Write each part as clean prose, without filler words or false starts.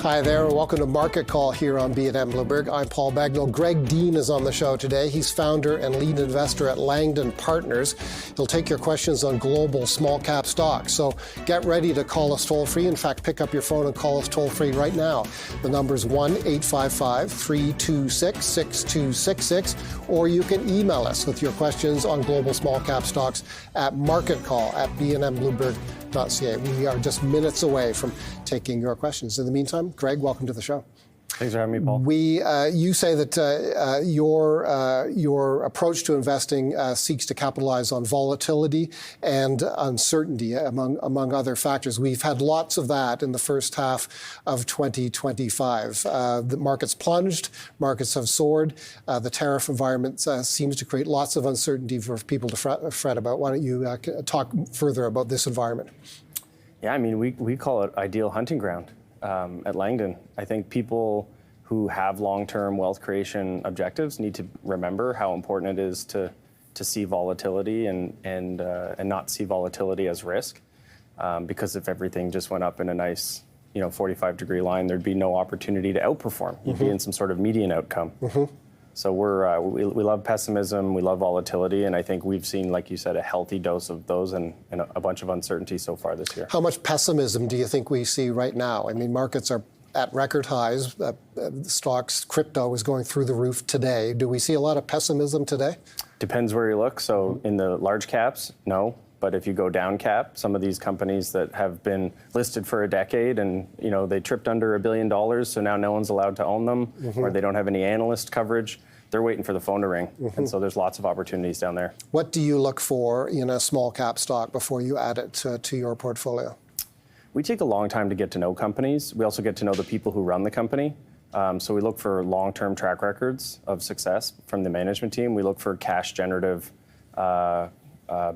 Hi there, and welcome to Market Call here on BNN Bloomberg. I'm Paul Bagnall. Greg Dean is on the show today. He's founder and lead investor at Langdon Partners. He'll take your questions on global small cap stocks. So get ready to call us toll free. In fact, pick up your phone and call us toll free right now. The number is 1-855-326-6266, or you can email us with your questions on global small cap stocks at marketcall@bnnbloomberg.ca. We are just minutes away from taking your questions. In the meantime, Greg, welcome to the show. Thanks for having me, Paul. You say that your approach to investing seeks to capitalize on volatility and uncertainty, among other factors. We've had lots of that in the first half of 2025. The markets plunged, markets have soared. The tariff environment seems to create lots of uncertainty for people to fret about. Why don't you talk further about this environment? Yeah, I mean, we call it ideal hunting ground. At Langdon, I think people who have long-term wealth creation objectives need to remember how important it is to see volatility and not see volatility as risk. Because if everything just went up in a nice, 45-degree line, there'd be no opportunity to outperform. You'd be in some sort of median outcome. So we love pessimism, we love volatility, and I think we've seen, like you said, a healthy dose of those and a bunch of uncertainty so far this year. How much pessimism do you think we see right now? I mean, markets are at record highs. Stocks, crypto is going through the roof today. Do we see a lot of pessimism today? Depends where you look. So in the large caps, no. But if you go down cap, some of these companies that have been listed for a decade and they tripped under $1 billion, so now no one's allowed to own them, or they don't have any analyst coverage, they're waiting for the phone to ring. And so there's lots of opportunities down there. What do you look for in a small cap stock before you add it to your portfolio? We take a long time to get to know companies. We also get to know the people who run the company. So we look for long-term track records of success from the management team. We look for cash generative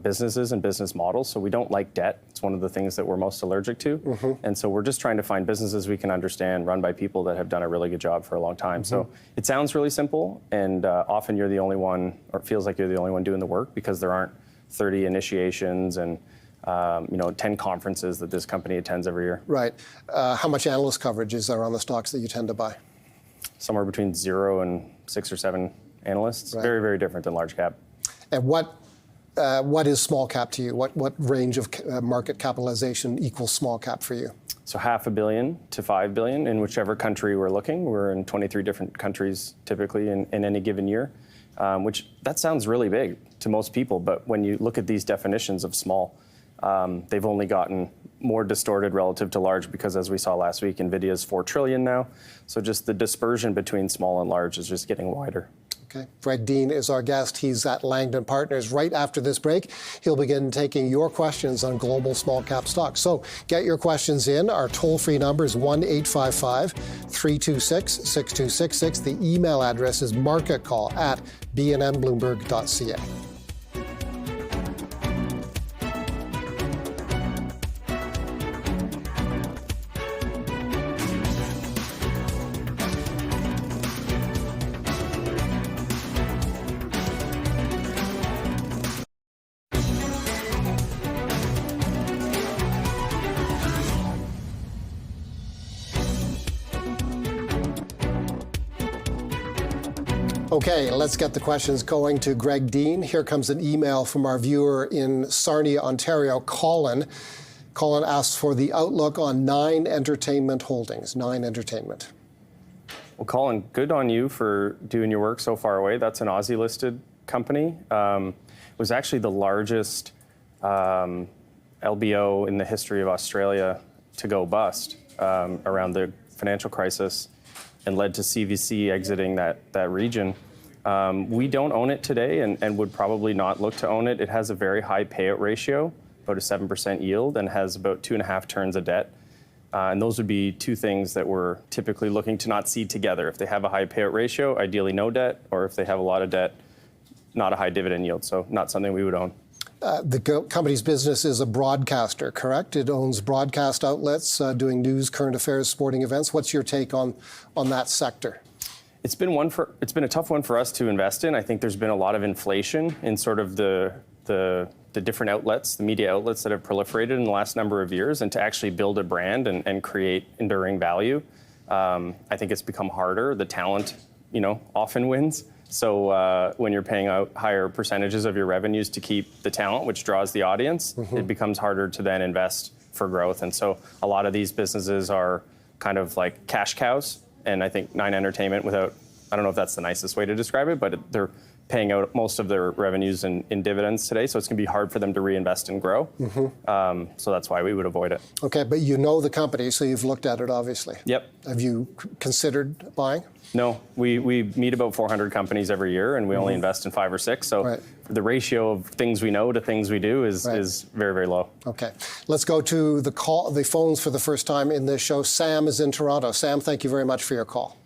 businesses and business models. So we don't like debt. It's one of the things that we're most allergic to. And so we're just trying to find businesses we can understand, run by people that have done a really good job for a long time. So it sounds really simple, and often you're the only one, or it feels like you're the only one doing the work, because there aren't 30 initiations and 10 conferences that this company attends every year. Right. How much analyst coverage is there on the stocks that you tend to buy? Somewhere between 0 and 6 or 7 analysts. Right. Very, very different than large cap. And what is small cap to you? What range of market capitalization equals small cap for you? So $500 million to $5 billion in whichever country we're looking. We're in 23 different countries typically in any given year, which that sounds really big to most people. But when you look at these definitions of small, they've only gotten more distorted relative to large, because as we saw last week, NVIDIA's $4 trillion now. So just the dispersion between small and large is just getting wider. Okay. Greg Dean is our guest. He's at Langdon Partners. Right after this break, he'll begin taking your questions on global small cap stocks. So get your questions in. Our toll-free number is 1-855-326-6266. The email address is marketcall@bnnbloomberg.ca. Okay, let's get the questions going to Greg Dean. Here comes an email from our viewer in Sarnia, Ontario, Colin. Colin asks for the outlook on Nine Entertainment Holdings. Nine Entertainment. Well, Colin, good on you for doing your work so far away. That's an Aussie-listed company. It was actually the largest LBO in the history of Australia to go bust around the financial crisis, and led to CVC exiting that region. We don't own it today and would probably not look to own it. It has a very high payout ratio, about a 7% yield, and has about 2.5 turns of debt. And those would be two things that we're typically looking to not see together. If they have a high payout ratio, ideally no debt, or if they have a lot of debt, not a high dividend yield, so not something we would own. The company's business is a broadcaster, correct? It owns broadcast outlets doing news, current affairs, sporting events. What's your take on that sector? It's been a tough one for us to invest in. I think there's been a lot of inflation in sort of the different outlets, the media outlets that have proliferated in the last number of years, and to actually build a brand and create enduring value. I think it's become harder. The talent, often wins. So when you're paying out higher percentages of your revenues to keep the talent, which draws the audience, it becomes harder to then invest for growth. And so a lot of these businesses are kind of like cash cows. And I think Nine Entertainment, I don't know if that's the nicest way to describe it, but they're paying out most of their revenues in dividends today, so it's going to be hard for them to reinvest and grow. So that's why we would avoid it. Okay, but you know the company, so you've looked at it, obviously. Yep. Have you considered buying? No, we meet about 400 companies every year, and we only invest in 5 or 6. So the ratio of things we know to things we do is very, very low. Okay, let's go to the phones for the first time in this show. Sam is in Toronto. Sam, thank you very much for your call.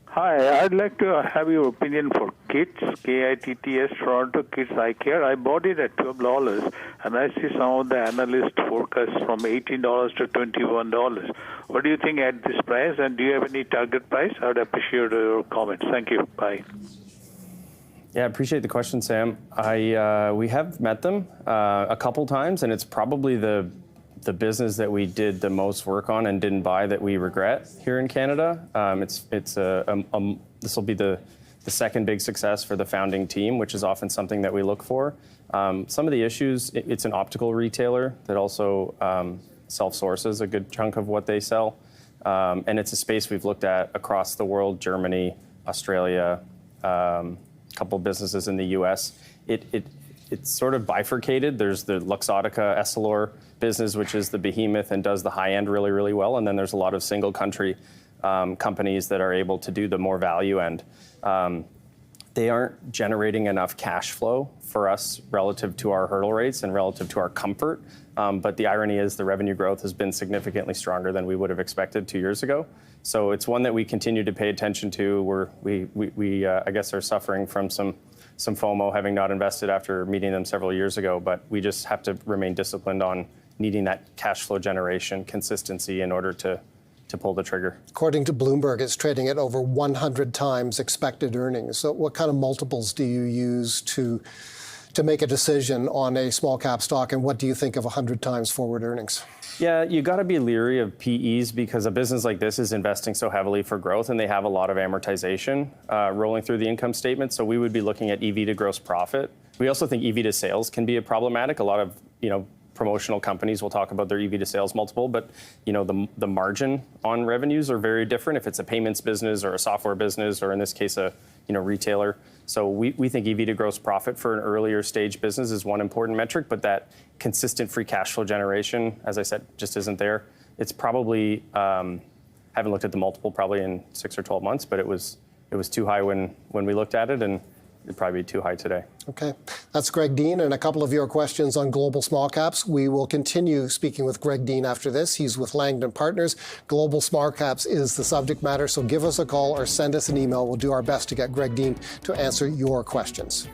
Hi, I'd like to have your opinion for KITS, KITTS, Toronto KITS Eye Care. I bought it at $12, and I see some of the analyst forecasts from $18 to $21. What do you think at this price, and do you have any target price? I would appreciate your comments. Thank you. Bye. Yeah, I appreciate the question, Sam. We have met them a couple times, and it's probably the business that we did the most work on and didn't buy that we regret here in Canada. This will be the second big success for the founding team, which is often something that we look for. Some of the issues, it's an optical retailer that also self-sources a good chunk of what they sell. And it's a space we've looked at across the world, Germany, Australia, a couple of businesses in the US. It's sort of bifurcated. There's the Luxottica Essilor business, which is the behemoth and does the high end really, really well. And then there's a lot of single country companies that are able to do the more value end. They aren't generating enough cash flow for us relative to our hurdle rates and relative to our comfort. But the irony is the revenue growth has been significantly stronger than we would have expected 2 years ago. So it's one that we continue to pay attention to. We I guess, are suffering from some FOMO, having not invested after meeting them several years ago. But we just have to remain disciplined on needing that cash flow generation consistency in order to pull the trigger. According to Bloomberg, it's trading at over 100 times expected earnings. So what kind of multiples do you use to make a decision on a small cap stock, and what do you think of 100 times forward earnings? Yeah, you got to be leery of PEs because a business like this is investing so heavily for growth, and they have a lot of amortization rolling through the income statement. So we would be looking at EV to gross profit. We also think EV to sales can be problematic. A lot of promotional companies will talk about their EV to sales multiple, but the margin on revenues are very different if it's a payments business or a software business, or in this case a retailer. So we think EV to gross profit for an earlier stage business is one important metric, but that consistent free cash flow generation, as I said, just isn't there. It's probably, haven't looked at the multiple probably in 6 or 12 months, but it was too high when we looked at it, and it'd probably be too high today. Okay. That's Greg Dean, and a couple of your questions on global small caps. We will continue speaking with Greg Dean after this. He's with Langdon Partners. Global small caps is the subject matter, so give us a call or send us an email. We'll do our best to get Greg Dean to answer your questions.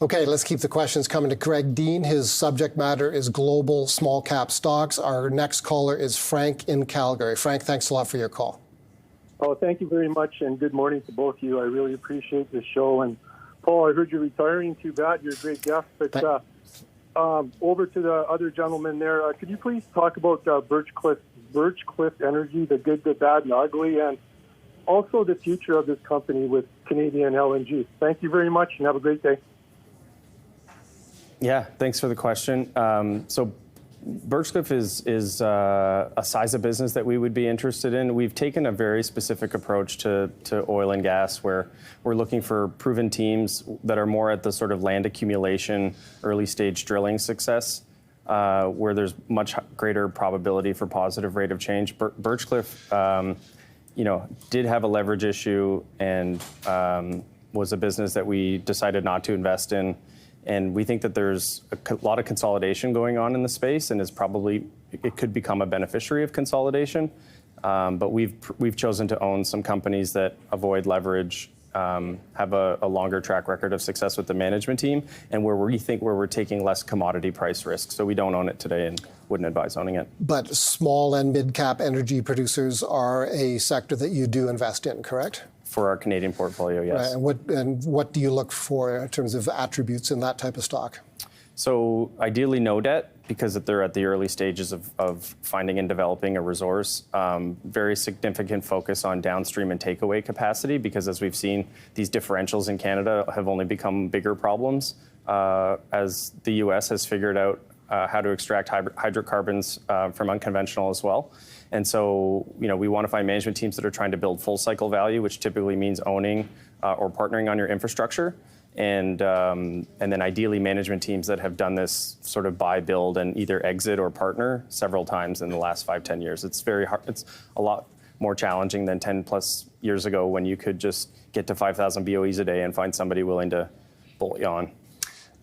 Okay, let's keep the questions coming to Greg Dean. His subject matter is global small cap stocks. Our next caller is Frank in Calgary. Frank, thanks a lot for your call. Oh, thank you very much, and good morning to both of you. I really appreciate the show. And Paul, I heard you're retiring. Too bad. You're a great guest. But over to the other gentleman there. Could you please talk about Birchcliff Energy, the good, the bad, and ugly, and also the future of this company with Canadian LNG? Thank you very much, and have a great day. Yeah, thanks for the question. So Birchcliff is a size of business that we would be interested in. We've taken a very specific approach to oil and gas, where we're looking for proven teams that are more at the sort of land accumulation, early stage drilling success, where there's much greater probability for positive rate of change. Birchcliff, did have a leverage issue and was a business that we decided not to invest in. And we think that there's a lot of consolidation going on in the space, and it could become a beneficiary of consolidation. But we've chosen to own some companies that avoid leverage, have a longer track record of success with the management team, and where we're taking less commodity price risk. So we don't own it today and wouldn't advise owning it. But small and mid-cap energy producers are a sector that you do invest in, correct? For our Canadian portfolio, yes. Right. And what do you look for in terms of attributes in that type of stock? So ideally no debt, because they're at the early stages of finding and developing a resource. Very significant focus on downstream and takeaway capacity, because as we've seen, these differentials in Canada have only become bigger problems as the U.S. has figured out how to extract hydrocarbons from unconventional as well. And so, we want to find management teams that are trying to build full cycle value, which typically means owning or partnering on your infrastructure. And then ideally management teams that have done this sort of buy, build, and either exit or partner several times in the last 5-10 years. It's very hard. It's a lot more challenging than 10 plus years ago, when you could just get to 5,000 BOEs a day and find somebody willing to bolt you on.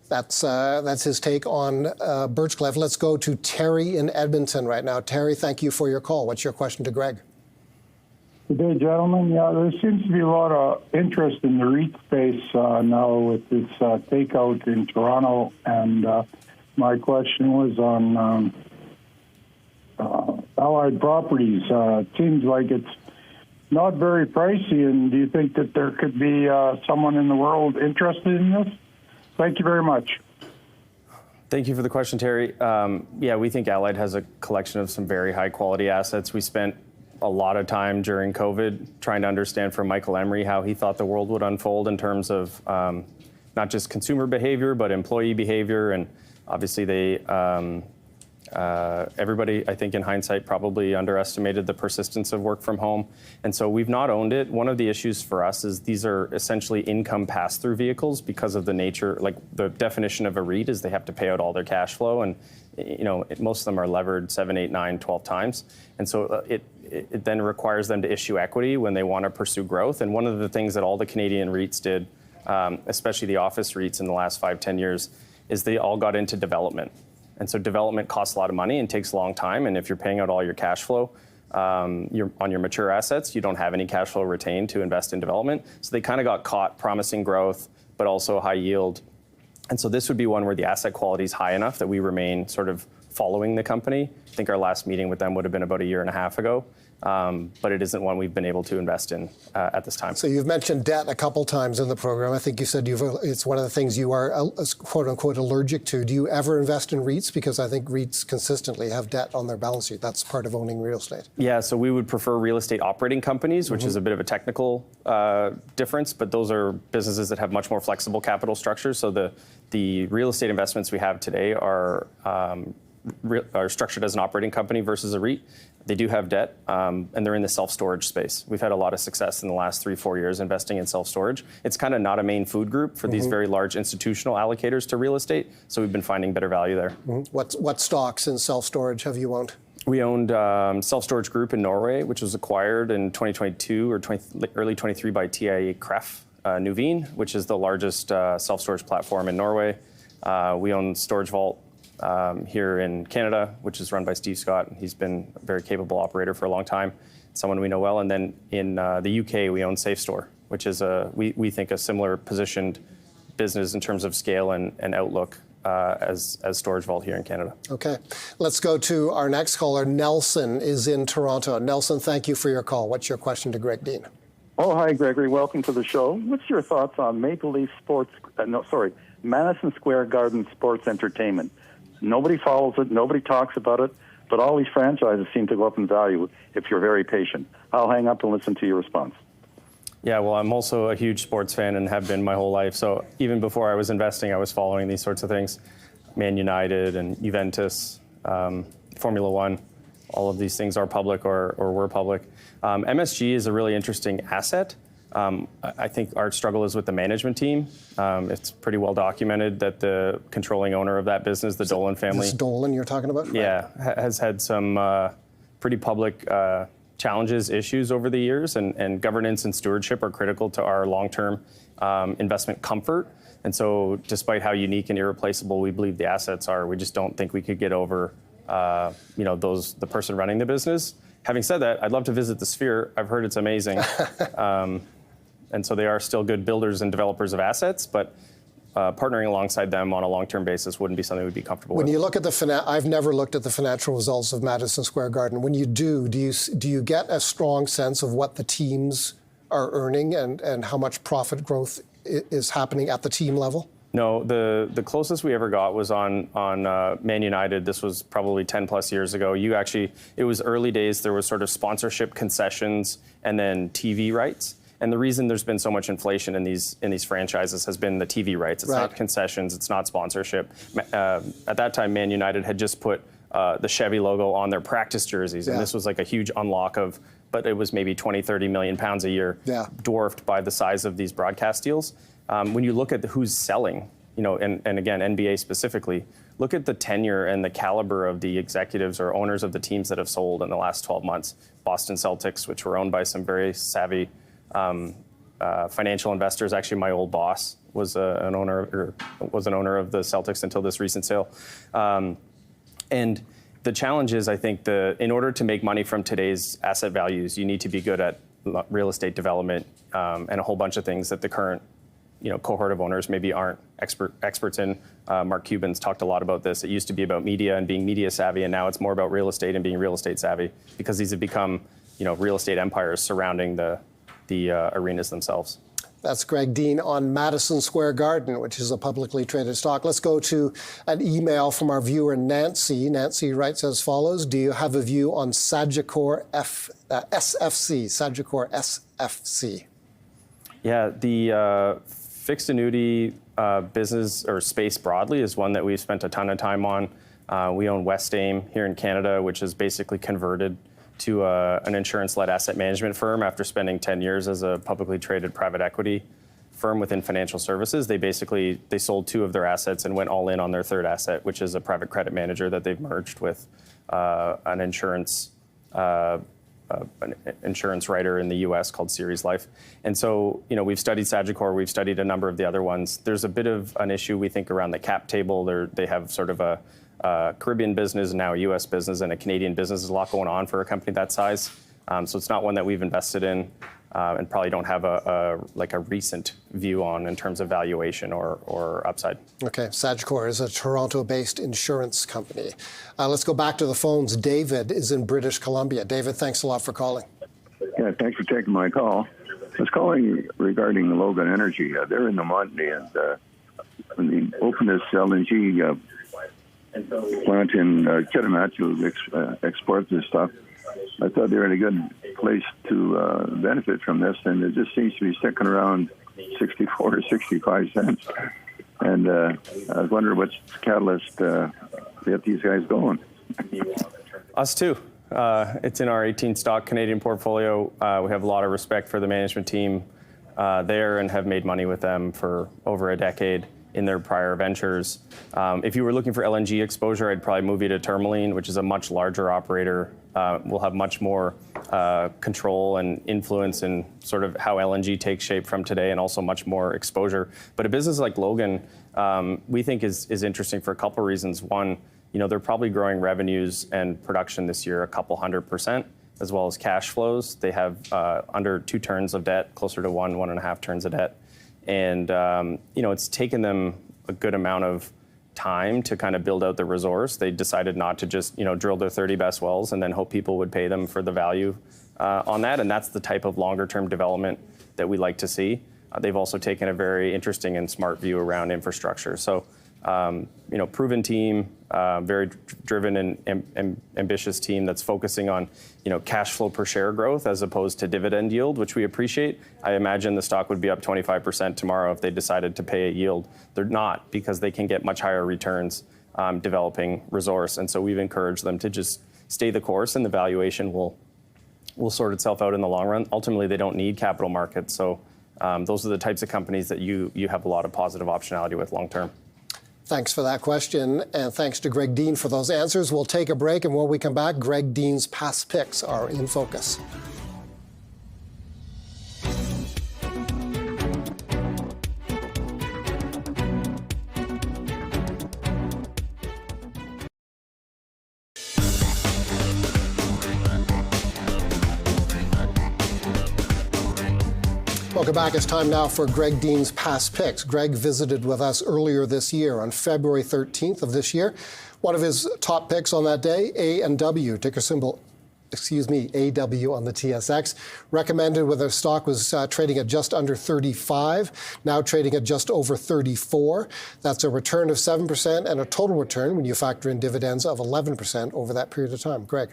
That's his take on Birchcliff. Let's go to Terry in Edmonton right now. Terry, thank you for your call. What's your question to Greg? Good day, gentlemen. Yeah, there seems to be a lot of interest in the REIT space now with this takeout in Toronto. And my question was on Allied Properties. It seems like it's not very pricey. And do you think that there could be someone in the world interested in this? Thank you very much. Thank you for the question, Terry. Yeah, we think Allied has a collection of some very high quality assets. We spent a lot of time during COVID trying to understand from Michael Emery how he thought the world would unfold in terms of not just consumer behavior, but employee behavior. And obviously everybody, I think in hindsight, probably underestimated the persistence of work from home. And so we've not owned it. One of the issues for us is these are essentially income pass-through vehicles because of the nature, like the definition of a REIT is they have to pay out all their cash flow. And most of them are levered 7, 8, 9, 12 times. And so it then requires them to issue equity when they want to pursue growth. And one of the things that all the Canadian REITs did, especially the office REITs in the last 5-10 years, is they all got into development. And so development costs a lot of money and takes a long time. And if you're paying out all your cash flow on your mature assets, you don't have any cash flow retained to invest in development. So they kind of got caught promising growth, but also high yield. And so this would be one where the asset quality is high enough that we remain sort of following the company. I think our last meeting with them would have been about 1.5 years ago. But it isn't one we've been able to invest in at this time. So you've mentioned debt a couple times in the program. I think you said it's one of the things you are, quote unquote, allergic to. Do you ever invest in REITs? Because I think REITs consistently have debt on their balance sheet. That's part of owning real estate. Yeah, so we would prefer real estate operating companies, which is a bit of a technical difference, but those are businesses that have much more flexible capital structures. So the real estate investments we have today are structured as an operating company versus a REIT. They do have debt, and they're in the self-storage space. We've had a lot of success in the last 3-4 years investing in self-storage. It's kind of not a main food group for these very large institutional allocators to real estate, so we've been finding better value there. What stocks in self-storage have you owned? We owned Self-Storage Group in Norway, which was acquired in 2022 or early 23 by TIE Kref Nuveen, which is the largest self-storage platform in Norway. We own Storage Vault here in Canada, which is run by Steve Scott. He's been a very capable operator for a long time, someone we know well. And then in the UK, we own SafeStore, which is we think a similar positioned business in terms of scale and outlook as Storage Vault here in Canada. Okay, let's go to our next caller. Nelson is in Toronto. Nelson, thank you for your call. What's your question to Greg Dean? Oh, hi, Gregory. Welcome to the show. What's your thoughts on Madison Square Garden Sports Entertainment? Nobody follows it. Nobody talks about it. But all these franchises seem to go up in value if you're very patient. I'll hang up and listen to your response. Yeah, well, I'm also a huge sports fan and have been my whole life. So even before I was investing, I was following these sorts of things. Man United and Juventus, Formula One, all of these things are public or were public. MSG is a really interesting asset. I think our struggle is with the management team. It's pretty well documented that the controlling owner of that business, the Dolan family. This Dolan you're talking about? Yeah, has had some pretty public challenges, issues over the years, and governance and stewardship are critical to our long-term investment comfort. And so despite how unique and irreplaceable we believe the assets are, we just don't think we could get over the person running the business. Having said that, I'd love to visit the Sphere. I've heard it's amazing. And so they are still good builders and developers of assets, but partnering alongside them on a long-term basis wouldn't be something we'd be comfortable with. When you look at I've never looked at the financial results of Madison Square Garden. When you do you get a strong sense of what the teams are earning and how much profit growth is happening at the team level? No, the closest we ever got was on Man United. This was probably 10 plus years ago. It was early days. There was sort of sponsorship concessions and then TV rights. And the reason there's been so much inflation in these franchises has been the TV rights. It's not concessions. It's not sponsorship. At that time, Man United had just put the Chevy logo on their practice jerseys. And this was like a huge unlock but it was maybe 20, 30 million pounds a year, dwarfed by the size of these broadcast deals. When you look at who's selling, and again, NBA specifically, look at the tenure and the caliber of the executives or owners of the teams that have sold in the last 12 months. Boston Celtics, which were owned by some very savvy financial investors. Actually, my old boss was an owner of the Celtics until this recent sale. And the challenge is, I think, in order to make money from today's asset values, you need to be good at real estate development and a whole bunch of things that the current cohort of owners maybe aren't experts in. Mark Cuban's talked a lot about this. It used to be about media and being media savvy, and now it's more about real estate and being real estate savvy, because these have become real estate empires surrounding the arenas themselves. That's Greg Dean on Madison Square Garden, which is a publicly traded stock. Let's go to an email from our viewer, Nancy. Nancy writes as follows. Do you have a view on Sagicore SFC? Yeah, the fixed annuity business or space broadly is one that we've spent a ton of time on. We own Westaim here in Canada, which is basically converted to an insurance-led asset management firm after spending 10 years as a publicly traded private equity firm within financial services. They sold 2 of their assets and went all in on their third asset, which is a private credit manager that they've merged with an insurance writer in the U.S. called Ceres Life. And so, we've studied Sagicore. We've studied a number of the other ones. There's a bit of an issue, we think, around the cap table. They have sort of a Caribbean business, now a U.S. business, and a Canadian business. There's a lot going on for a company that size. So it's not one that we've invested in and probably don't have a recent view on in terms of valuation or upside. Okay, Sagicore is a Toronto-based insurance company. Let's go back to the phones. David is in British Columbia. David, thanks a lot for calling. Yeah, thanks for taking my call. I was calling regarding Logan Energy. They're in the Montney, and when they opened this LNG plant in Kitimat to export this stuff, I thought they were in a good place to benefit from this, and it just seems to be sticking around 64 or 65 cents. And I was wondering what's the catalyst to get these guys going. Us too. It's in our 18 stock Canadian portfolio. We have a lot of respect for the management team there and have made money with them for over a decade in their prior ventures. If you were looking for LNG exposure, I'd probably move you to Tourmaline, which is a much larger operator. We'll have much more control and influence in sort of how LNG takes shape from today, and also much more exposure. But a business like Logan, we think is interesting for a couple of reasons. One, they're probably growing revenues and production this year a couple 100%, as well as cash flows. They have under 2 turns of debt, closer to 1.5 turns of debt. And, it's taken them a good amount of time to kind of build out the resource. They decided not to just, drill their 30 best wells and then hope people would pay them for the value on that. And that's the type of longer term development that we like to see. They've also taken a very interesting and smart view around infrastructure. So, proven team, very driven and ambitious team that's focusing on, cash flow per share growth as opposed to dividend yield, which we appreciate. I imagine the stock would be up 25% tomorrow if they decided to pay a yield. They're not, because they can get much higher returns developing resource. And so we've encouraged them to just stay the course, and the valuation will sort itself out in the long run. Ultimately, they don't need capital markets. So those are the types of companies that you have a lot of positive optionality with long term. Thanks for that question, and thanks to Greg Dean for those answers. We'll take a break, and when we come back, Greg Dean's past picks are in focus. Welcome back. It's time now for Greg Dean's past picks. Greg visited with us earlier this year on February 13th of this year. One of his top picks on that day, A&W, ticker symbol, AW on the TSX, recommended when the stock was trading at just under 35, now trading at just over 34. That's a return of 7% and a total return, when you factor in dividends, of 11% over that period of time. Greg.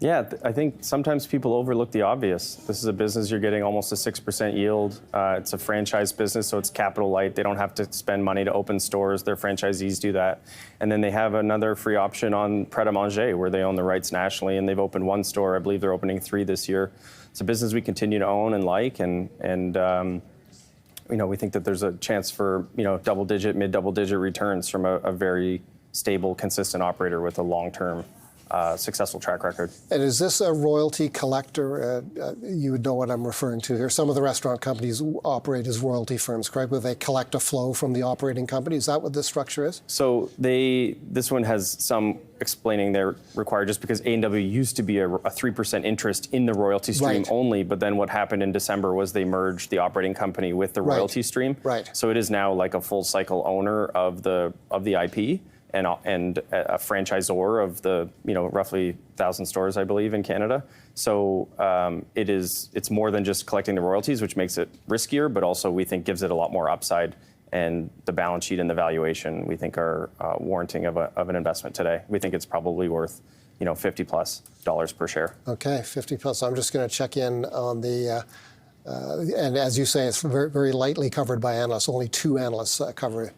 Yeah, I think sometimes people overlook the obvious. This is a business you're getting almost a 6% yield. It's a franchise business, so it's capital light. They don't have to spend money to open stores. Their franchisees do that. And then they have another free option on Pret a Manger, where they own the rights nationally, and they've opened one store. I believe they're opening 3 this year. It's a business we continue to own and like, and we think that there's a chance for double-digit, mid-double-digit returns from a very stable, consistent operator with a long-term successful track record. And is this a royalty collector? You would know what I'm referring to here. Some of the restaurant companies operate as royalty firms, correct? Where they collect a flow from the operating company. Is that what this structure is? So this one has some explaining they're required, just because A&W used to be a 3% interest in the royalty stream only, but then what happened in December was they merged the operating company with the royalty stream. Right. So it is now like a full cycle owner of the IP. And a franchisor of the roughly 1,000 stores, I believe, in Canada. So it's more than just collecting the royalties, which makes it riskier, but also we think gives it a lot more upside. And the balance sheet and the valuation we think are warranting of an investment today. We think it's probably worth $50+ per share. Okay, 50 plus. I'm just going to check in on the. And as you say, it's very, very lightly covered by analysts. Only 2 analysts cover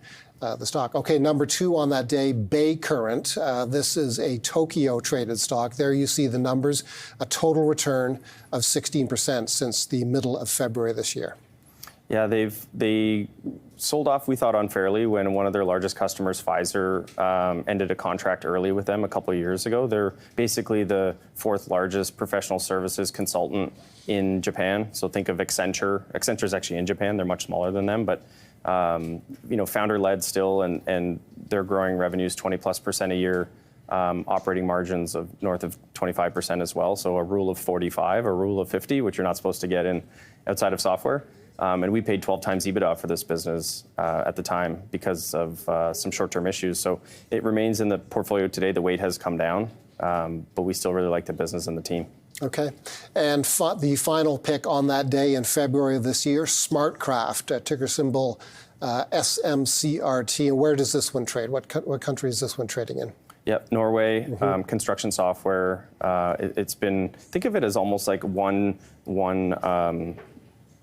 the stock. Okay, number 2 on that day, Bay Current. This is a Tokyo traded stock. There you see the numbers, a total return of 16% since the middle of February this year. Yeah, they sold off, we thought, unfairly when one of their largest customers, Pfizer, ended a contract early with them a couple of years ago. They're basically the 4th largest professional services consultant in Japan. So think of Accenture. Accenture is actually in Japan. They're much smaller than them, but founder-led still, and they're growing revenues 20+% a year, operating margins of north of 25% as well. So a rule of 45, a rule of 50, which you're not supposed to get in outside of software. And we paid 12 times EBITDA for this business at the time because of some short-term issues. So it remains in the portfolio today. The weight has come down, but we still really like the business and the team. Okay. And the final pick on that day in February of this year, SmartCraft, ticker symbol SMCRT. And where does this one trade? What country is this one trading in? Yep, Norway, construction software. It's been, think of it as almost like one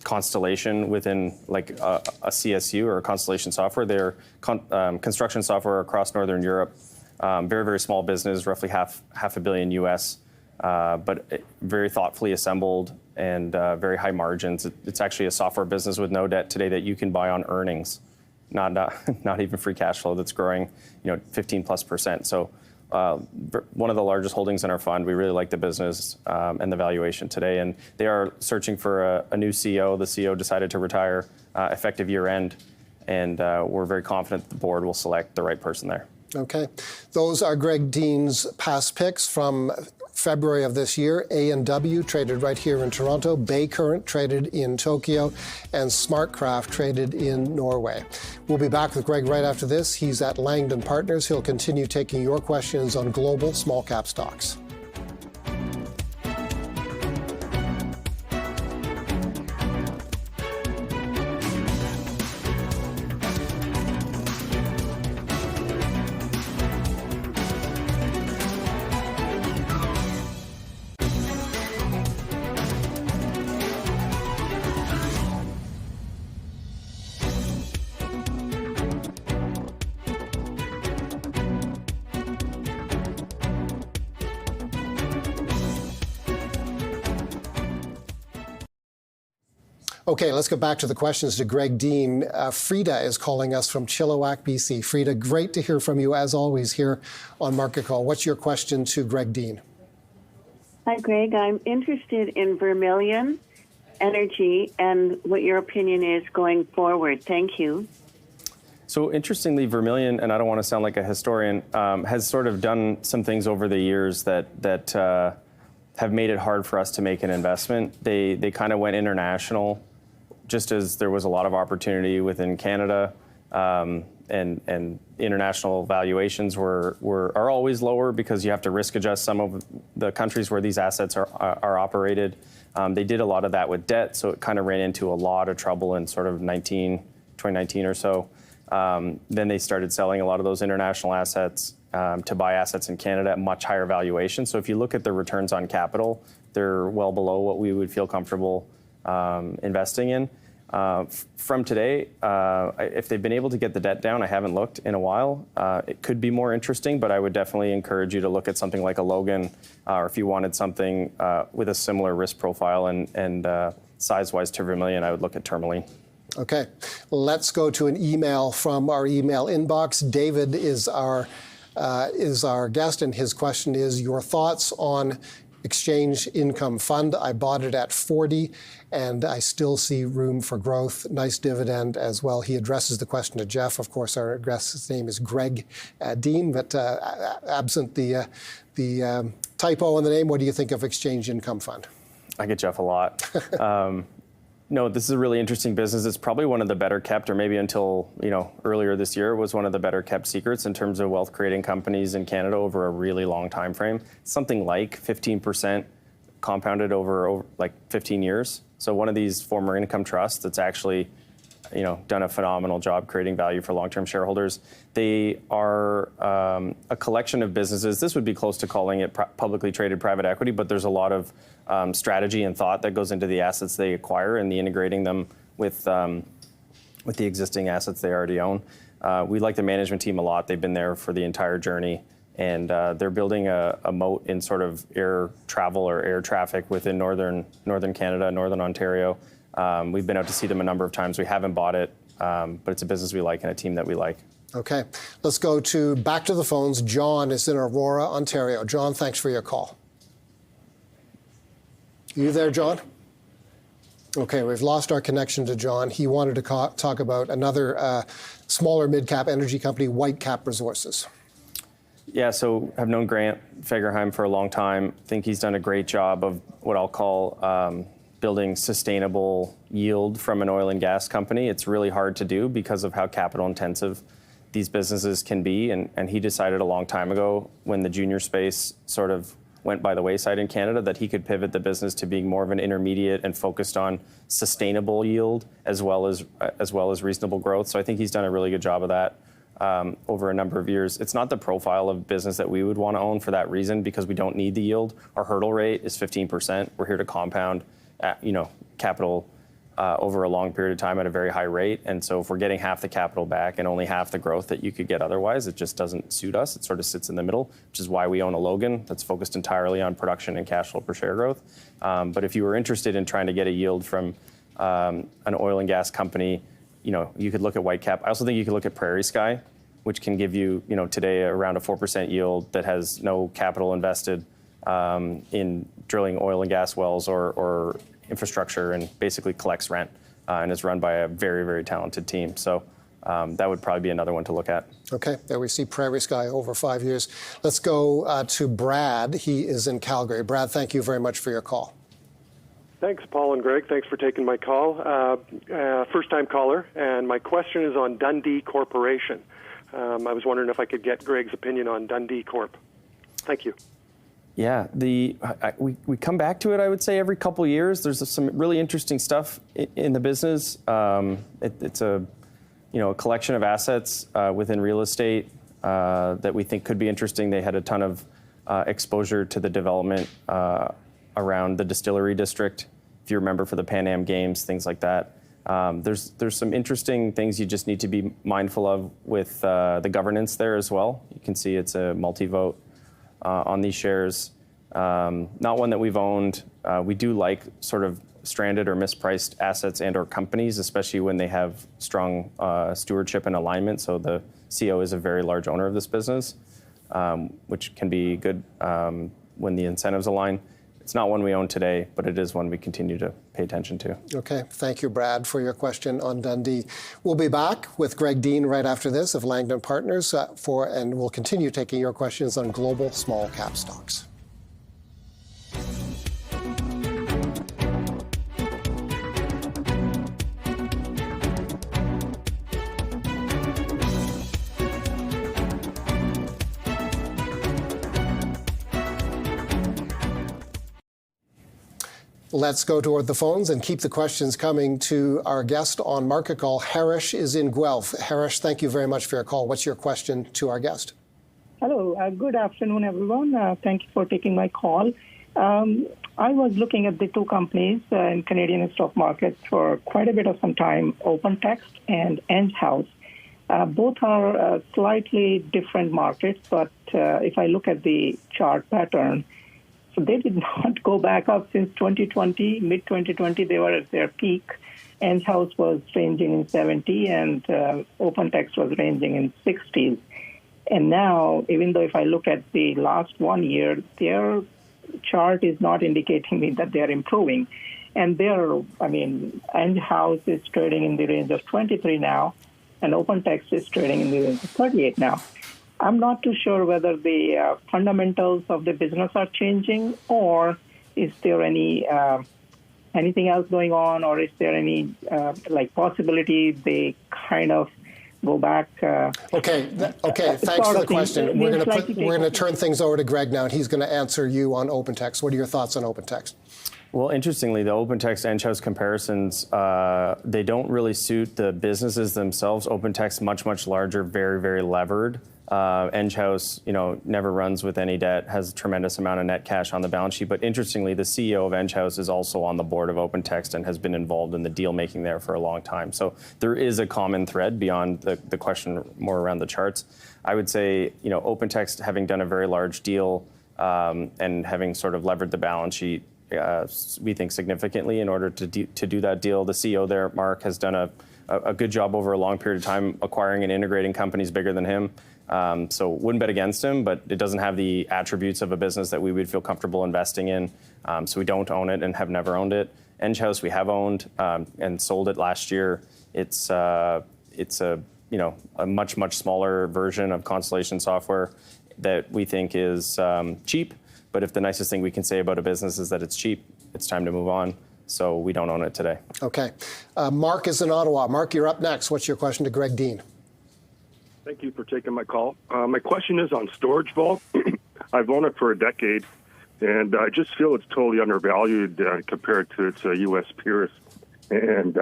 constellation within like a CSU or a Constellation Software. They're construction software across Northern Europe. Very, very small business, roughly half a billion US. But very thoughtfully assembled and very high margins. It's actually a software business with no debt today that you can buy on earnings, not even free cash flow. That's growing, 15+%. So one of the largest holdings in our fund. We really like the business and the valuation today. And they are searching for a new CEO. The CEO decided to retire effective year end, and we're very confident the board will select the right person there. Okay, those are Greg Dean's past picks from February of this year. A&W traded right here in Toronto, Bay Current traded in Tokyo, and SmartCraft traded in Norway. We'll be back with Greg right after this. He's at Langdon Partners. He'll continue taking your questions on global small cap stocks. Okay, let's go back to the questions to Greg Dean. Freda is calling us from Chilliwack, BC. Freda, great to hear from you as always here on Market Call. What's your question to Greg Dean? Hi, Greg. I'm interested in Vermilion Energy and what your opinion is going forward. Thank you. So interestingly, Vermilion, and I don't want to sound like a historian, has sort of done some things over the years that have made it hard for us to make an investment. They kind of went international, just as there was a lot of opportunity within Canada, and international valuations are always lower because you have to risk adjust some of the countries where these assets are operated. They did a lot of that with debt, so it kind of ran into a lot of trouble in sort of 2019 or so. Then they started selling a lot of those international assets to buy assets in Canada at much higher valuations. So if you look at the returns on capital, they're well below what we would feel comfortable investing in. From today, if they've been able to get the debt down, I haven't looked in a while, it could be more interesting, but I would definitely encourage you to look at something like a Logan, or if you wanted something with a similar risk profile and size-wise to Vermilion, I would look at Tourmaline. Okay, let's go to an email from our email inbox. David is our guest, and his question is, your thoughts on Exchange Income Fund. I bought it at 40, and I still see room for growth. Nice dividend as well. He addresses the question to Jeff. Of course, our guest's name is Greg Dean, but absent the typo in the name, what do you think of Exchange Income Fund? I get Jeff a lot. No, this is a really interesting business. It's probably one of the better kept, or maybe until earlier this year, was one of the better kept secrets in terms of wealth creating companies in Canada over a really long time frame. Something like 15% compounded over like 15 years. So one of these former income trusts that's actually done a phenomenal job creating value for long-term shareholders. They are a collection of businesses. This would be close to calling it publicly traded private equity, but there's a lot of strategy and thought that goes into the assets they acquire and the integrating them with the existing assets they already own. We like the management team a lot. They've been there for the entire journey, and they're building a moat in sort of air travel or air traffic within northern Canada, northern Ontario. We've been out to see them a number of times. We haven't bought it, but it's a business we like and a team that we like. Okay, let's go back to the phones. John is in Aurora, Ontario. John, thanks for your call. You there, John? Okay, we've lost our connection to John. He wanted to talk about another smaller mid-cap energy company, Whitecap Resources. Yeah, so I've known Grant Fagerheim for a long time. I think he's done a great job of what I'll call building sustainable yield from an oil and gas company. It's really hard to do because of how capital intensive these businesses can be. And he decided a long time ago, when the junior space sort of went by the wayside in Canada, that he could pivot the business to being more of an intermediate and focused on sustainable yield as well as reasonable growth. So I think he's done a really good job of that over a number of years. It's not the profile of business that we would want to own for that reason, because we don't need the yield. Our hurdle rate is 15%. We're here to compound capital over a long period of time at a very high rate. And so if we're getting half the capital back and only half the growth that you could get otherwise, it just doesn't suit us. It sort of sits in the middle, which is why we own a Logan that's focused entirely on production and cash flow per share growth. But if you were interested in trying to get a yield from an oil and gas company, you could look at Whitecap. I also think you could look at Prairie Sky, which can give you, today around a 4% yield that has no capital invested in drilling oil and gas wells or infrastructure, and basically collects rent and is run by a very, very talented team. So that would probably be another one to look at. Okay, there we see Prairie Sky over 5 years. Let's go to Brad. He is in Calgary. Brad, thank you very much for your call. Thanks, Paul and Greg. Thanks for taking my call. First-time caller, and my question is on Dundee Corporation. I was wondering if I could get Greg's opinion on Dundee Corp. Thank you. Yeah, we come back to it, I would say, every couple of years. There's some really interesting stuff in the business. It's a collection of assets within real estate that we think could be interesting. They had a ton of exposure to the development around the distillery district, if you remember, for the Pan Am Games, things like that. There's some interesting things you just need to be mindful of with the governance there as well. You can see it's a multi-vote on these shares. Not one that we've owned. We do like sort of stranded or mispriced assets and or companies, especially when they have strong stewardship and alignment. So the CEO is a very large owner of this business, which can be good when the incentives align. It's not one we own today, but it is one we continue to pay attention to. Okay, thank you, Brad, for your question on Dundee. We'll be back with Greg Dean right after this of Langdon Partners, and we'll continue taking your questions on global small cap stocks. Let's go toward the phones and keep the questions coming to our guest on Market Call. Harish is in Guelph. Harish, thank you very much for your call. What's your question to our guest? Hello. Good afternoon, everyone. Thank you for taking my call. I was looking at the two companies in Canadian stock market for quite a bit of some time, OpenText and Enghouse. Both are slightly different markets, but if I look at the chart pattern, so they did not go back up since 2020. Mid-2020, they were at their peak. Enghouse was ranging in 70, and OpenText was ranging in 60s. And now, even though if I look at the last 1 year, their chart is not indicating me that they're improving. And Enghouse is trading in the range of 23 now, and OpenText is trading in the range of 38 now. I'm not too sure whether the fundamentals of the business are changing, or is there any anything else going on, or is there any possibility they kind of go back? Okay. Thanks for the question. We're going to turn things over to Greg now, and he's going to answer you on OpenText. What are your thoughts on OpenText? Well, interestingly, the OpenText Enghouse comparisons, they don't really suit the businesses themselves. OpenText much larger, very levered. Enghouse, never runs with any debt, has a tremendous amount of net cash on the balance sheet. But interestingly, the CEO of Enghouse is also on the board of OpenText and has been involved in the deal making there for a long time. So there is a common thread beyond the question more around the charts. I would say, OpenText having done a very large deal and having sort of levered the balance sheet, we think significantly in order to do that deal. The CEO there, Mark, has done a good job over a long period of time acquiring and integrating companies bigger than him. So wouldn't bet against him, but it doesn't have the attributes of a business that we would feel comfortable investing in. So we don't own it and have never owned it. Enghouse we have owned and sold it last year. It's a much smaller version of Constellation Software that we think is cheap. But if the nicest thing we can say about a business is that it's cheap, it's time to move on. So we don't own it today. Okay. Mark is in Ottawa. Mark, you're up next. What's your question to Greg Dean? Thank you for taking my call. My question is on Storage Vault. I've owned it for a decade, and I just feel it's totally undervalued compared to its U.S. peers. And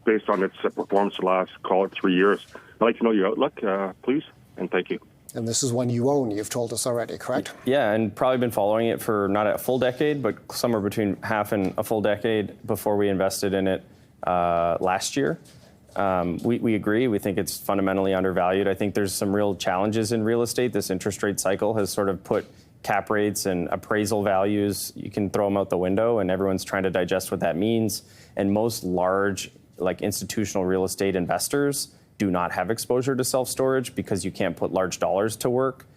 based on its performance the last, call it 3 years. I'd like to know your outlook, please, and thank you. And this is one you own, you've told us already, correct? Yeah, and probably been following it for not a full decade, but somewhere between half and a full decade before we invested in it last year. We agree. We think it's fundamentally undervalued. I think there's some real challenges in real estate. This interest rate cycle has sort of put cap rates and appraisal values, you can throw them out the window, and everyone's trying to digest what that means. And most large, institutional real estate investors do not have exposure to self-storage because you can't put large dollars to work.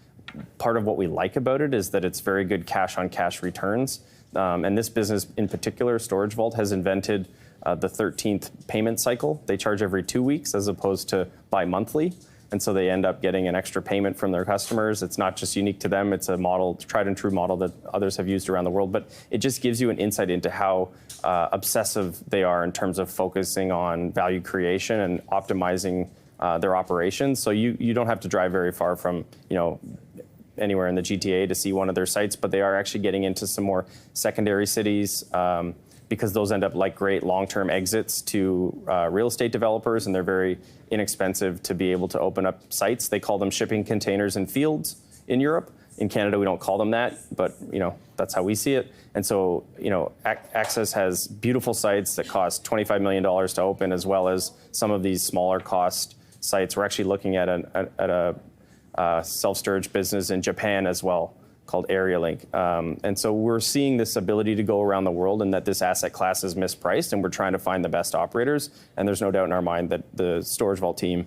Part of what we like about it is that it's very good cash-on-cash returns. And this business in particular, Storage Vault, has invented the 13th payment cycle. They charge every 2 weeks as opposed to bi-monthly. And so they end up getting an extra payment from their customers. It's not just unique to them. It's a model, tried and true model that others have used around the world. But it just gives you an insight into how obsessive they are in terms of focusing on value creation and optimizing their operations. So you don't have to drive very far from, anywhere in the GTA to see one of their sites, but they are actually getting into some more secondary cities because those end up like great long-term exits to real estate developers, and they're very inexpensive to be able to open up sites. They call them shipping containers in fields in Europe. In Canada, we don't call them that, but that's how we see it. And so, Access has beautiful sites that cost $25 million to open, as well as some of these smaller cost sites. We're actually looking at a self-storage business in Japan as well. called AreaLink. And so we're seeing this ability to go around the world and that this asset class is mispriced, and we're trying to find the best operators. And there's no doubt in our mind that the Storage Vault team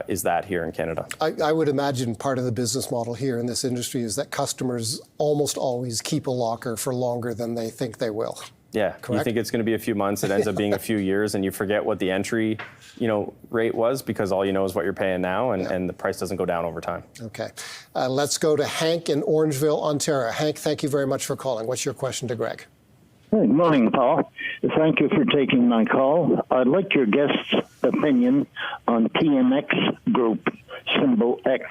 is that here in Canada. I would imagine part of the business model here in this industry is that customers almost always keep a locker for longer than they think they will. Yeah, correct? You think it's going to be a few months, it ends up being a few years, and you forget what the entry, rate was, because all you know is what you're paying now, and the price doesn't go down over time. Okay. Let's go to Hank in Orangeville, Ontario. Hank, thank you very much for calling. What's your question to Greg? Good morning, Paul. Thank you for taking my call. I'd like your guest's opinion on TMX Group, symbol X.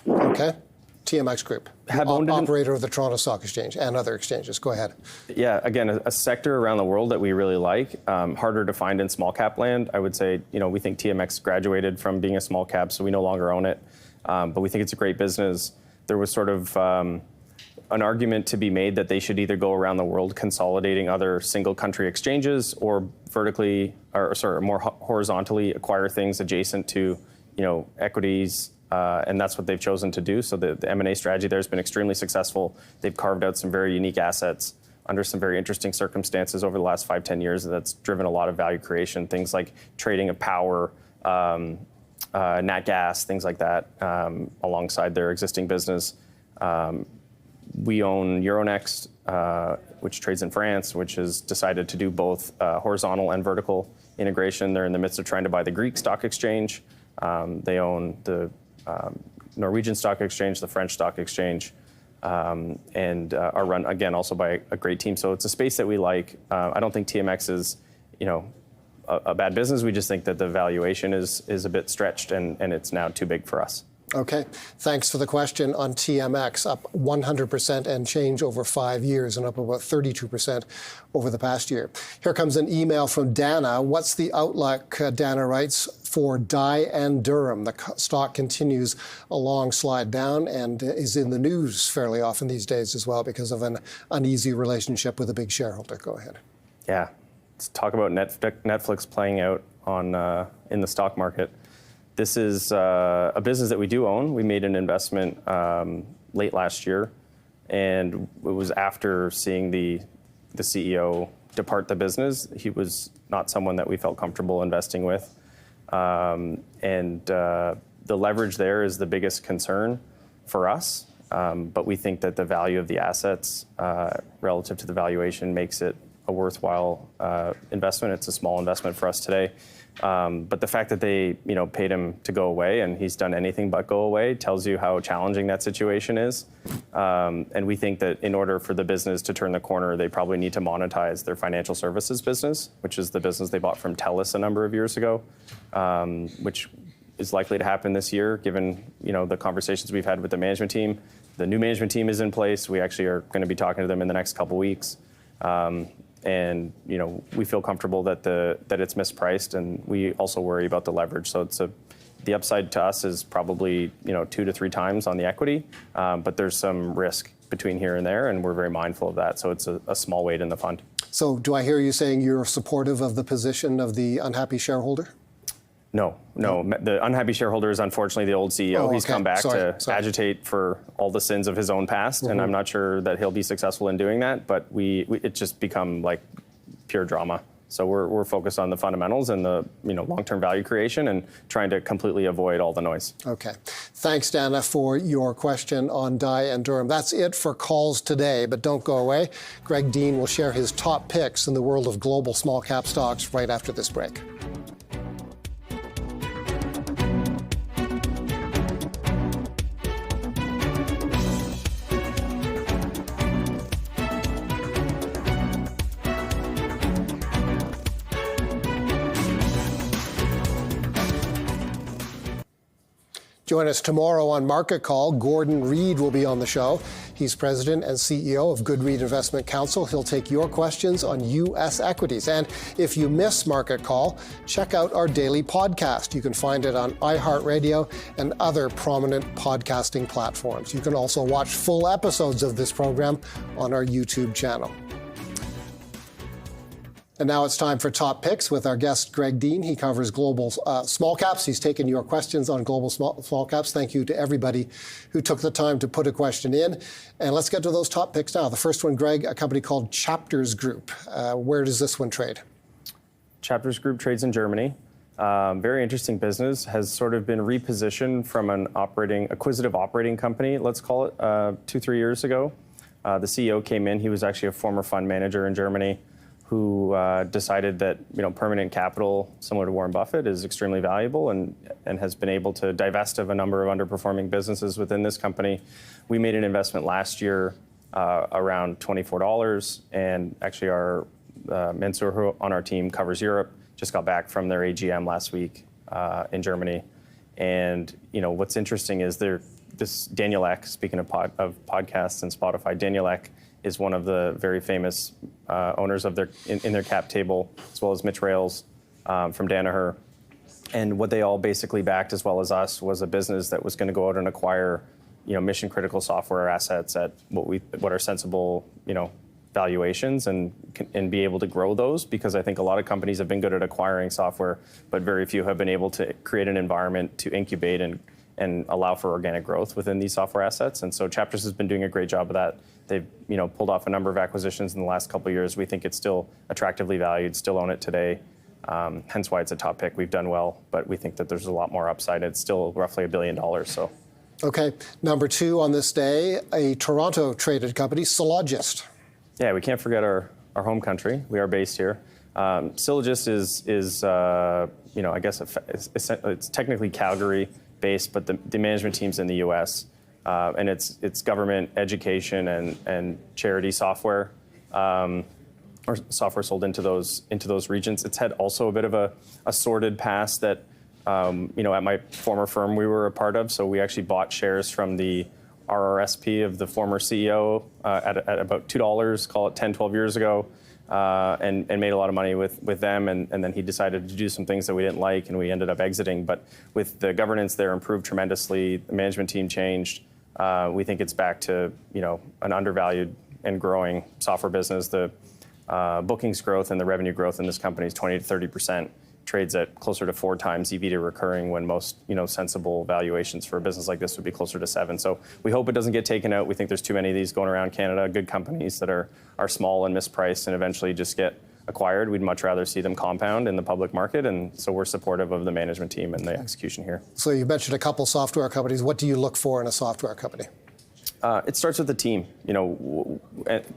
Okay. TMX Group, operator of the Toronto Stock Exchange and other exchanges. Go ahead. Yeah, again, a sector around the world that we really like, harder to find in small cap land. I would say, we think TMX graduated from being a small cap, so we no longer own it. But we think it's a great business. There was sort of an argument to be made that they should either go around the world consolidating other single country exchanges or more horizontally acquire things adjacent to, equities. And that's what they've chosen to do. So the M&A strategy there has been extremely successful. They've carved out some very unique assets under some very interesting circumstances over the last 5-10 years. And that's driven a lot of value creation, things like trading of power, nat gas, things like that, alongside their existing business. We own Euronext, which trades in France, which has decided to do both horizontal and vertical integration. They're in the midst of trying to buy the Greek stock exchange. They own the Norwegian Stock Exchange, the French Stock Exchange, and are run, again, also by a great team. So it's a space that we like. I don't think TMX is, a bad business. We just think that the valuation is a bit stretched, and it's now too big for us. Okay. Thanks for the question on TMX, up 100% and change over 5 years and up about 32% over the past year. Here comes an email from Dana. What's the outlook, Dana writes, for Dye and Durham? The stock continues a long slide down and is in the news fairly often these days as well because of an uneasy relationship with a big shareholder. Go ahead. Yeah. Let's talk about Netflix playing out on in the stock market. This is a business that we do own. We made an investment late last year, and it was after seeing the CEO depart the business. He was not someone that we felt comfortable investing with. And the leverage there is the biggest concern for us. But we think that the value of the assets relative to the valuation makes it a worthwhile investment. It's a small investment for us today. But the fact that they, paid him to go away and he's done anything but go away tells you how challenging that situation is. And we think that in order for the business to turn the corner, they probably need to monetize their financial services business, which is the business they bought from TELUS a number of years ago, which is likely to happen this year, given, the conversations we've had with the management team. The new management team is in place. We actually are going to be talking to them in the next couple weeks. And we feel comfortable that it's mispriced, and we also worry about the leverage. So the upside to us is probably 2 to 3 times on the equity, but there's some risk between here and there, and we're very mindful of that. So it's a small weight in the fund. So do I hear you saying you're supportive of the position of the unhappy shareholder? No. The unhappy shareholder is unfortunately the old CEO. He's come back to agitate for all the sins of his own past, and I'm not sure that he'll be successful in doing that, but it just become like pure drama. So we're focused on the fundamentals and the long-term value creation and trying to completely avoid all the noise. Okay. Thanks, Dana, for your question on Dye and Durham. That's it for calls today, but don't go away. Greg Dean will share his top picks in the world of global small-cap stocks right after this break. Join us tomorrow on Market Call. Gordon Reid will be on the show. He's president and CEO of Good Reid Investment Counsel. He'll take your questions on U.S. equities. And if you miss Market Call, check out our daily podcast. You can find it on iHeartRadio and other prominent podcasting platforms. You can also watch full episodes of this program on our YouTube channel. And now it's time for Top Picks with our guest, Greg Dean. He covers global small caps. He's taken your questions on global small caps. Thank you to everybody who took the time to put a question in. And let's get to those top picks now. The first one, Greg, a company called Chapters Group. Where does this one trade? Chapters Group trades in Germany. Very interesting business, has sort of been repositioned from an acquisitive operating company, let's call it, 2-3 years ago. The CEO came in. He was actually a former fund manager in Germany who decided that permanent capital, similar to Warren Buffett, is extremely valuable and has been able to divest of a number of underperforming businesses within this company. We made an investment last year around $24, and actually our Mansour, who on our team covers Europe, just got back from their AGM last week in Germany. And what's interesting is this Daniel Ek, speaking of podcasts and Spotify, Daniel Ek is one of the very famous owners of in their cap table, as well as Mitch Rales from Danaher. And what they all basically backed, as well as us, was a business that was going to go out and acquire mission critical software assets at what are sensible valuations and be able to grow those, because I think a lot of companies have been good at acquiring software, but very few have been able to create an environment to incubate and allow for organic growth within these software assets. And so Chapters has been doing a great job of that. They've pulled off a number of acquisitions in the last couple of years. We think it's still attractively valued, still own it today. Hence why it's a top pick. We've done well, but we think that there's a lot more upside. It's still roughly $1 billion. So. Okay, number 2 on this day, a Toronto traded company, Sylogist. Yeah, we can't forget our home country. We are based here. Sylogist is I guess it's technically Calgary based, but the management team's in the U.S. And it's government, education, and charity software, or software sold into those regions. It's had also a bit of a sordid past that at my former firm we were a part of. So we actually bought shares from the RRSP of the former CEO at about $2, call it 10, 12 years ago, and made a lot of money with them. And then he decided to do some things that we didn't like, and we ended up exiting. But with the governance there improved tremendously, the management team changed. We think it's back to an undervalued and growing software business. The bookings growth and the revenue growth in this company is 20 to 30%. Trades at closer to 4 times EV to recurring, when most sensible valuations for a business like this would be closer to 7. So we hope it doesn't get taken out. We think there's too many of these going around Canada, good companies that are small and mispriced and eventually just get acquired. We'd much rather see them compound in the public market, and so we're supportive of the management team and the execution here. So you mentioned a couple software companies. What do you look for in a software company? It starts with the team,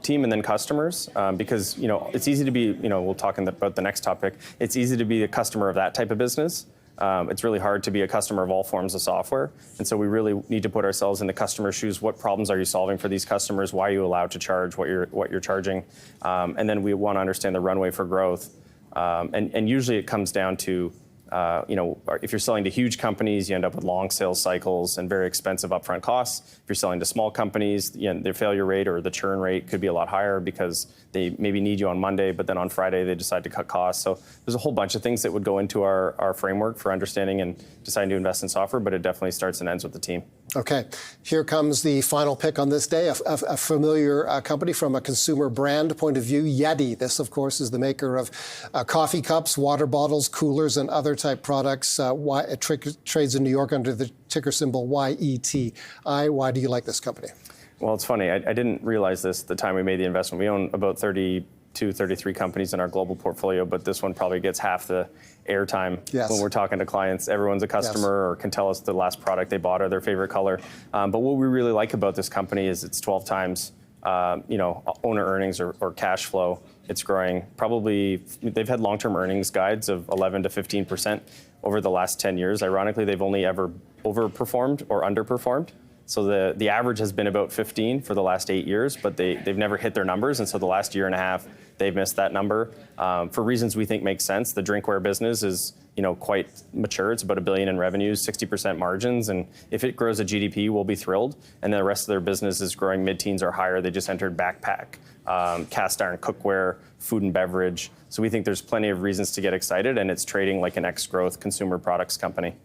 team and then customers, because, it's easy to be, we'll talk about the next topic. It's easy to be a customer of that type of business. It's really hard to be a customer of all forms of software. And so we really need to put ourselves in the customer's shoes. What problems are you solving for these customers? Why are you allowed to charge what you're charging? And then we want to understand the runway for growth. And usually it comes down to, if you're selling to huge companies, you end up with long sales cycles and very expensive upfront costs. If you're selling to small companies, their failure rate or the churn rate could be a lot higher because they maybe need you on Monday, but then on Friday they decide to cut costs. So there's a whole bunch of things that would go into our framework for understanding and deciding to invest in software, but it definitely starts and ends with the team. Okay, here comes the final pick on this day, a familiar company from a consumer brand point of view, Yeti. This, of course, is the maker of coffee cups, water bottles, coolers, and other type products. It trades in New York under the ticker symbol YETI. Why do you like this company? Well, it's funny. I didn't realize this at the time we made the investment. We own about 32, 33 companies in our global portfolio, but this one probably gets half the airtime when we're talking to clients. Everyone's a customer or can tell us the last product they bought or their favorite color. But what we really like about this company is it's 12 times owner earnings or cash flow. It's growing they've had long-term earnings guides of 11 to 15% over the last 10 years. Ironically, they've only ever overperformed or underperformed. So the average has been about 15 for the last 8 years, but they've never hit their numbers. And so the last year and a half, they've missed that number for reasons we think make sense. The drinkware business is quite mature. It's about $1 billion in revenues, 60% margins. And if it grows at GDP, we'll be thrilled. And the rest of their business is growing mid-teens or higher. They just entered backpack, cast iron cookware, food and beverage. So we think there's plenty of reasons to get excited, and it's trading like an ex-growth consumer products company.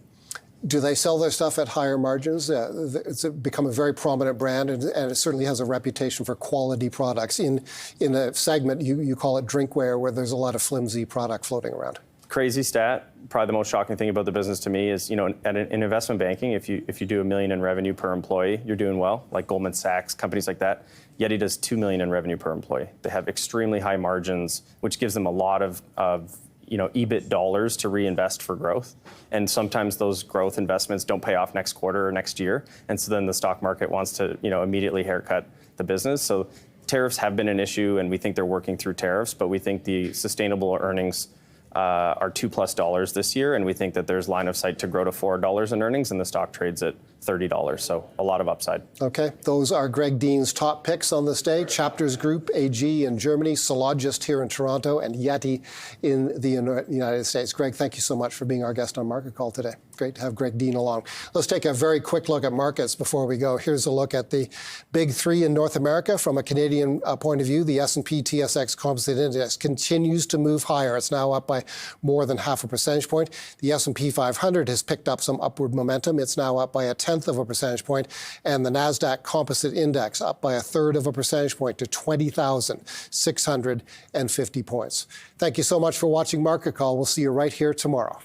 Do they sell their stuff at higher margins? It's become a very prominent brand, and it certainly has a reputation for quality products. In a segment, you call it drinkware, where there's a lot of flimsy product floating around. Crazy stat. Probably the most shocking thing about the business to me is, in investment banking, if you do $1 million in revenue per employee, you're doing well. Like Goldman Sachs, companies like that. Yeti does $2 million in revenue per employee. They have extremely high margins, which gives them a lot of EBIT dollars to reinvest for growth. And sometimes those growth investments don't pay off next quarter or next year. And so then the stock market wants to, immediately haircut the business. So tariffs have been an issue, and we think they're working through tariffs, but we think the sustainable earnings are $2+ this year, and we think that there's line of sight to grow to $4 in earnings, and the stock trades at $30. So a lot of upside. Okay, those are Greg Dean's top picks on this day. Chapters Group AG in Germany, Sologist here in Toronto, and Yeti in the United States. Greg, thank you so much for being our guest on Market Call today. Great to have Greg Dean along. Let's take a very quick look at markets before we go. Here's a look at the big three in North America from a Canadian point of view. The S&P TSX Composite Index continues to move higher. It's now up by more than half a percentage point. The S&P 500 has picked up some upward momentum. It's now up by 1/10 of a percentage point, and the NASDAQ Composite Index up by 1/3 of a percentage point to 20,650 points. Thank you so much for watching Market Call. We'll see you right here tomorrow.